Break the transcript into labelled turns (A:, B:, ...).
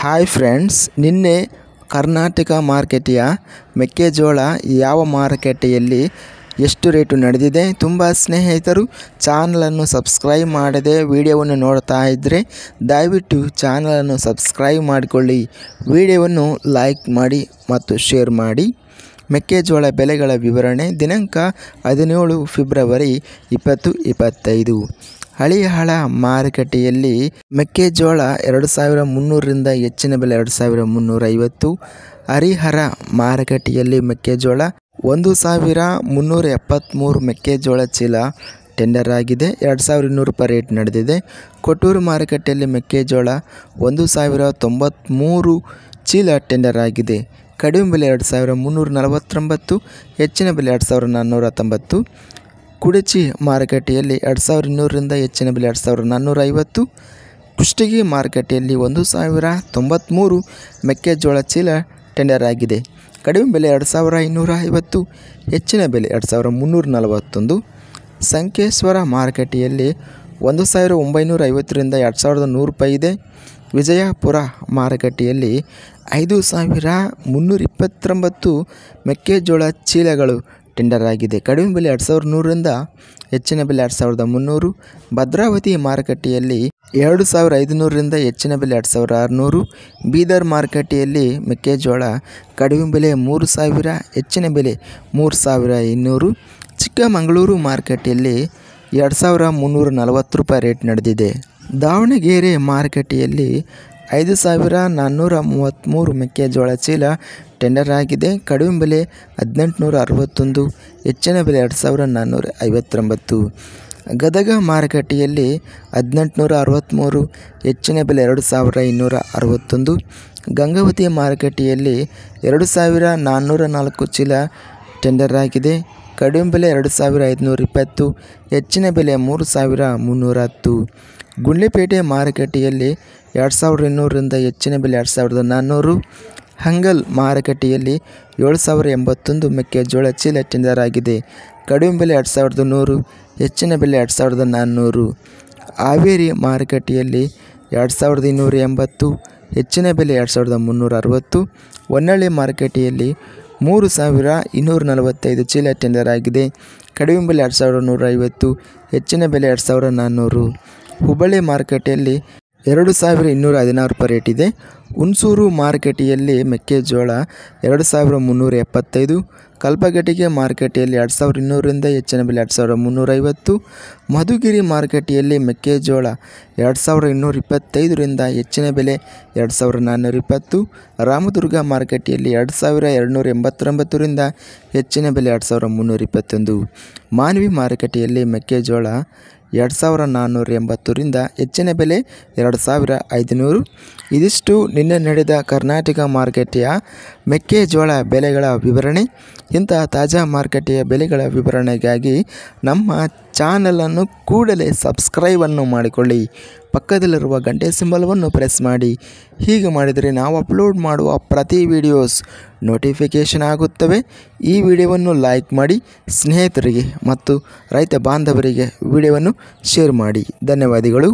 A: Hi friends, ನಿನ್ನೆ ಕರ್ನಾಟಕ ಮಾರುಕಟ್ಟೆಯ ಮೆಕ್ಕೆಜೋಳ ಯಾವ ಮಾರುಕಟ್ಟೆಯಲ್ಲಿ ಎಷ್ಟು ರೇಟು ನಡೆದಿದೆ? ತುಂಬ ಸ್ನೇಹಿತರು ಚಾನಲನ್ನು ಸಬ್ಸ್ಕ್ರೈಬ್ ಮಾಡದೆ ವಿಡಿಯೋವನ್ನು ನೋಡ್ತಾ ಇದ್ದರೆ ದಯವಿಟ್ಟು ಚಾನಲನ್ನು ಸಬ್ಸ್ಕ್ರೈಬ್ ಮಾಡಿಕೊಳ್ಳಿ, ವಿಡಿಯೋವನ್ನು ಲೈಕ್ ಮಾಡಿ ಮತ್ತು ಶೇರ್ ಮಾಡಿ. ಮೆಕ್ಕೆಜೋಳ ಬೆಲೆಗಳ ವಿವರಣೆ ದಿನಾಂಕ 17 ಫೆಬ್ರವರಿ 2025. ಹಳಿಯಾಳ ಮಾರುಕಟ್ಟೆಯಲ್ಲಿ ಮೆಕ್ಕೆಜೋಳ 2300ರಿಂದ ಹೆಚ್ಚಿನ ಬೆಲೆ 2350. ಹರಿಹರ ಮಾರುಕಟ್ಟೆಯಲ್ಲಿ ಮೆಕ್ಕೆಜೋಳ 1373 ಮೆಕ್ಕೆಜೋಳ ಚೀಲ ಟೆಂಡರ್ ಆಗಿದೆ. 2200 ರೂಪಾಯಿ ರೇಟ್ ನಡೆದಿದೆ. ಕೊಟ್ಟೂರು ಮಾರುಕಟ್ಟೆಯಲ್ಲಿ ಮೆಕ್ಕೆಜೋಳ 1093 ಚೀಲ ಟೆಂಡರ್ ಆಗಿದೆ. ಕಡಿಮೆ ಬೆಲೆ 2349, ಹೆಚ್ಚಿನ ಬೆಲೆ 2490. ಕುಡಚಿ ಮಾರುಕಟ್ಟೆಯಲ್ಲಿ 2200ರಿಂದ ಹೆಚ್ಚಿನ ಬೆಲೆ 2450. ಕುಷ್ಟಗಿ ಮಾರುಕಟ್ಟೆಯಲ್ಲಿ 1093 ಮೆಕ್ಕೆಜೋಳ ಚೀಲ ಟೆಂಡರ್ ಆಗಿದೆ. ಕಡಿಮೆ ಬೆಲೆ 2550, ಹೆಚ್ಚಿನ ಬೆಲೆ 2341. ಸಂಕೇಶ್ವರ ಮಾರುಕಟ್ಟೆಯಲ್ಲಿ 1950ರಿಂದ 2100 ರೂಪಾಯಿ ಇದೆ. ವಿಜಯಪುರ ಮಾರುಕಟ್ಟೆಯಲ್ಲಿ 5329 ಮೆಕ್ಕೆಜೋಳ ಚೀಲಗಳು ಟೆಂಡರ್ ಆಗಿದೆ. ಕಡಿಮೆ ಬೆಲೆ 2100ರಿಂದ ಹೆಚ್ಚಿನ ಬೆಲೆ 2300. ಭದ್ರಾವತಿ ಮಾರುಕಟ್ಟೆಯಲ್ಲಿ 2500ರಿಂದ ಹೆಚ್ಚಿನ ಬೆಲೆ 2600. ಬೀದರ್ ಮಾರುಕಟ್ಟೆಯಲ್ಲಿ ಮೆಕ್ಕೆಜೋಳ ಕಡಿಮೆ ಬೆಲೆ 3000, ಹೆಚ್ಚಿನ ಬೆಲೆ 3200. ಚಿಕ್ಕಮಗಳೂರು ಮಾರುಕಟ್ಟೆಯಲ್ಲಿ 2340 ರೂಪಾಯಿ ರೇಟ್ ನಡೆದಿದೆ. ದಾವಣಗೆರೆ ಮಾರುಕಟ್ಟೆಯಲ್ಲಿ 5433 ಮೆಕ್ಕೆಜೋಳ ಚೀಲ ಟೆಂಡರ್ ಆಗಿದೆ. ಕಡಿಮೆ ಬೆಲೆ 1861, ಹೆಚ್ಚಿನ ಬೆಲೆ 2459. ಗದಗ ಮಾರುಕಟ್ಟೆಯಲ್ಲಿ 1863, ಹೆಚ್ಚಿನ ಬೆಲೆ 2261. ಗಂಗಾವತಿ ಮಾರುಕಟ್ಟೆಯಲ್ಲಿ 2404 ಚೀಲ ಟೆಂಡರ್ ಆಗಿದೆ. ಕಡಿಮೆ ಬೆಲೆ 2520, ಹೆಚ್ಚಿನ ಬೆಲೆ 3310. ಗುಂಡ್ಲುಪೇಟೆ ಮಾರುಕಟ್ಟೆಯಲ್ಲಿ 2200ರಿಂದ ಹೆಚ್ಚಿನ ಬೆಲೆ 2400. ಹಂಗಲ್ ಮಾರುಕಟ್ಟೆಯಲ್ಲಿ 7081 ಮೆಕ್ಕೆಜೋಳ ಚೀಲ ಟೆಂಡರ್ ಆಗಿದೆ. ಕಡಿಮೆ ಬೆಲೆ 2100, ಹೆಚ್ಚಿನ ಬೆಲೆ 2400. ಹಾವೇರಿ ಮಾರುಕಟ್ಟೆಯಲ್ಲಿ 2280, ಹೆಚ್ಚಿನ ಬೆಲೆ 2360. ಹೊನ್ನಾಳಿ ಮಾರುಕಟ್ಟೆಯಲ್ಲಿ 3245 ಚೀಲ ಟೆಂಡರ್ ಆಗಿದೆ. ಕಡಿಮೆ ಬೆಲೆ 2150, ಹೆಚ್ಚಿನ ಬೆಲೆ 2400. ಹುಬ್ಬಳ್ಳಿ ಮಾರುಕಟ್ಟೆಯಲ್ಲಿ 2216 ರೂಪಾಯಿ ರೇಟ್ ಇದೆ. ಹುಣಸೂರು ಮಾರುಕಟ್ಟೆಯಲ್ಲಿ ಮೆಕ್ಕೆಜೋಳ 2375. ಕಲ್ಪಗಟ್ಟಿಗೆ ಮಾರುಕಟ್ಟೆಯಲ್ಲಿ 2200ರಿಂದ ಹೆಚ್ಚಿನ ಬೆಲೆ 2350. ಮಧುಗಿರಿ ಮಾರುಕಟ್ಟೆಯಲ್ಲಿ ಮೆಕ್ಕೆಜೋಳ 2225ರಿಂದ ಹೆಚ್ಚಿನ ಬೆಲೆ 2420. ರಾಮದುರ್ಗ ಮಾರುಕಟ್ಟೆಯಲ್ಲಿ 2289ರಿಂದ ಹೆಚ್ಚಿನ ಬೆಲೆ 2321. ಮಾನ್ವಿ ಮಾರುಕಟ್ಟೆಯಲ್ಲಿ ಮೆಕ್ಕೆಜೋಳ 2480ರಿಂದ ಹೆಚ್ಚಿನ ಬೆಲೆ 2500. ಇದಿಷ್ಟು ನಿನ್ನೆ ನಡೆದ ಕರ್ನಾಟಕ ಮಾರುಕಟ್ಟೆಯ ಮೆಕ್ಕೆಜೋಳ ಬೆಲೆಗಳ ವಿವರಣೆ. ಇಂತಹ ತಾಜಾ ಮಾರುಕಟ್ಟೆಯ ಬೆಲೆಗಳ ವಿವರಣೆಗಾಗಿ ನಮ್ಮ ಚಾನಲನ್ನು ಕೂಡಲೇ ಸಬ್ಸ್ಕ್ರೈಬನ್ನು ಮಾಡಿಕೊಳ್ಳಿ, ಪಕ್ಕದಲ್ಲಿರುವ ಗಂಟೆ ಸಿಂಬಲವನ್ನು ಪ್ರೆಸ್ ಮಾಡಿ. ಹೀಗೆ ಮಾಡಿದರೆ ನಾವು ಅಪ್ಲೋಡ್ ಮಾಡುವ ಪ್ರತಿ ವಿಡಿಯೋಸ್ ನೋಟಿಫಿಕೇಷನ್ ಆಗುತ್ತವೆ. ಈ ವಿಡಿಯೋವನ್ನು ಲೈಕ್ ಮಾಡಿ, ಸ್ನೇಹಿತರಿಗೆ ಮತ್ತು ರೈತ ಬಾಂಧವರಿಗೆ ವಿಡಿಯೋವನ್ನು ಶೇರ್ ಮಾಡಿ. ಧನ್ಯವಾದಗಳು.